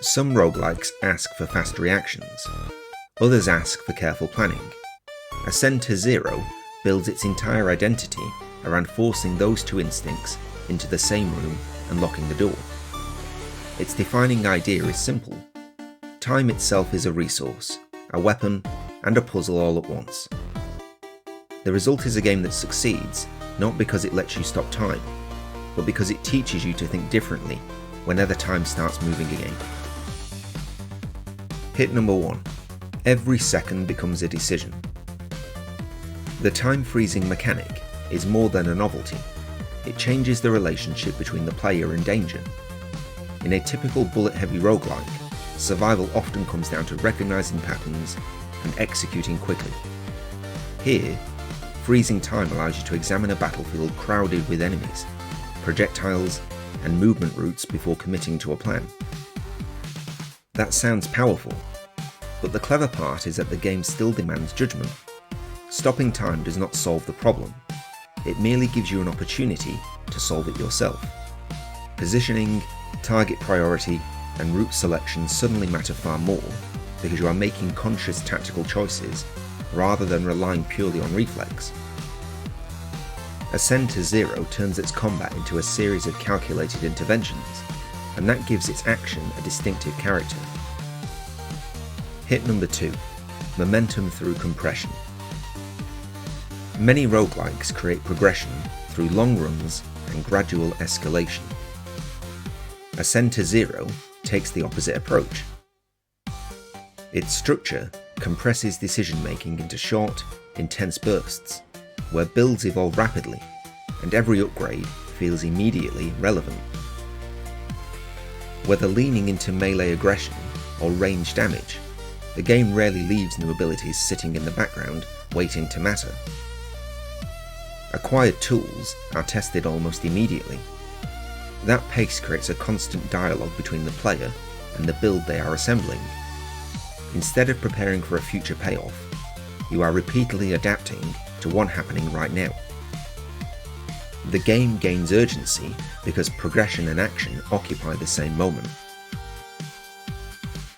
Some roguelikes ask for fast reactions, others ask for careful planning. Ascend to Zero builds its entire identity around forcing those two instincts into the same room and locking the door. Its defining idea is simple. Time itself is a resource, a weapon, and a puzzle all at once. The result is a game that succeeds not because it lets you stop time, but because it teaches you to think differently whenever time starts moving again. Hit number 1. Every second becomes a decision. The time freezing mechanic is more than a novelty. It changes the relationship between the player and danger. In a typical bullet-heavy roguelike, survival often comes down to recognizing patterns and executing quickly. Here, freezing time allows you to examine a battlefield crowded with enemies, projectiles, and movement routes before committing to a plan. That sounds powerful, but the clever part is that the game still demands judgment. Stopping time does not solve the problem. It merely gives you an opportunity to solve it yourself. Positioning, target priority, and route selection suddenly matter far more because you are making conscious tactical choices rather than relying purely on reflex. Ascend to Zero turns its combat into a series of calculated interventions, and that gives its action a distinctive character. Hit number 2. Momentum through compression. Many roguelikes create progression through long runs and gradual escalation. Ascend to Zero takes the opposite approach. Its structure compresses decision-making into short, intense bursts, where builds evolve rapidly, and every upgrade feels immediately relevant. Whether leaning into melee aggression or range damage, the game rarely leaves new abilities sitting in the background waiting to matter. Acquired tools are tested almost immediately. That pace creates a constant dialogue between the player and the build they are assembling. Instead of preparing for a future payoff, you are repeatedly adapting to one happening right now. The game gains urgency because progression and action occupy the same moment.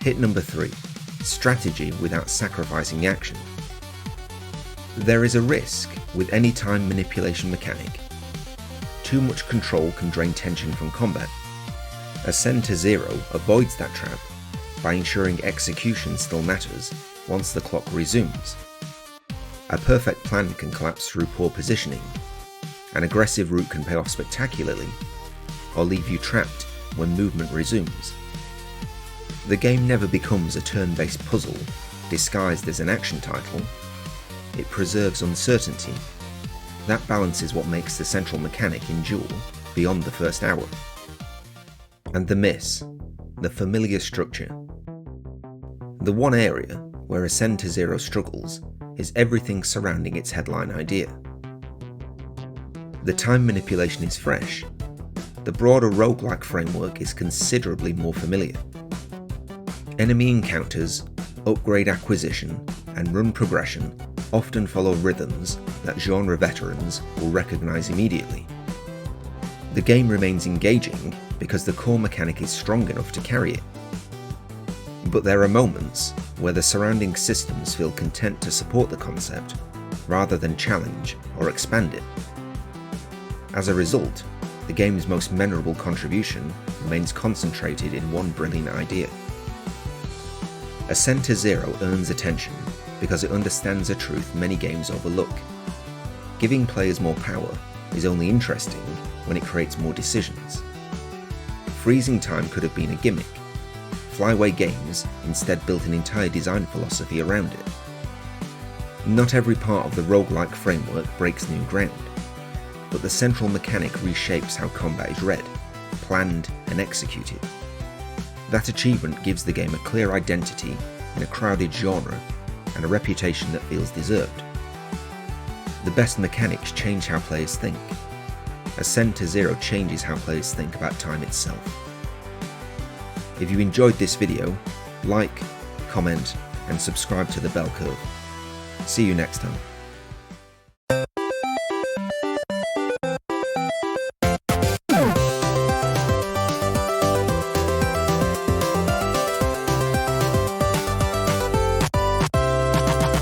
Hit number 3. Strategy without sacrificing action. There is a risk with any time manipulation mechanic. Too much control can drain tension from combat. Ascend to Zero avoids that trap by ensuring execution still matters once the clock resumes. A perfect plan can collapse through poor positioning, an aggressive route can pay off spectacularly, or leave you trapped when movement resumes. The game never becomes a turn-based puzzle disguised as an action title. It preserves uncertainty. That balance is what makes the central mechanic endure beyond the first hour. And the miss, the familiar structure. The one area where Ascend to Zero struggles is everything surrounding its headline idea. The time manipulation is fresh. The broader roguelike framework is considerably more familiar. Enemy encounters, upgrade acquisition, and run progression often follow rhythms that genre veterans will recognize immediately. The game remains engaging because the core mechanic is strong enough to carry it. But there are moments where the surrounding systems feel content to support the concept rather than challenge or expand it. As a result, the game's most memorable contribution remains concentrated in one brilliant idea. Ascend to Zero earns attention because it understands a truth many games overlook. Giving players more power is only interesting when it creates more decisions. Freezing time could have been a gimmick. Flyway Games instead built an entire design philosophy around it. Not every part of the roguelike framework breaks new ground, but the central mechanic reshapes how combat is read, planned, and executed. That achievement gives the game a clear identity in a crowded genre and a reputation that feels deserved. The best mechanics change how players think. Ascend to Zero changes how players think about time itself. If you enjoyed this video, like, comment, and subscribe to The Bell Curve. See you next time.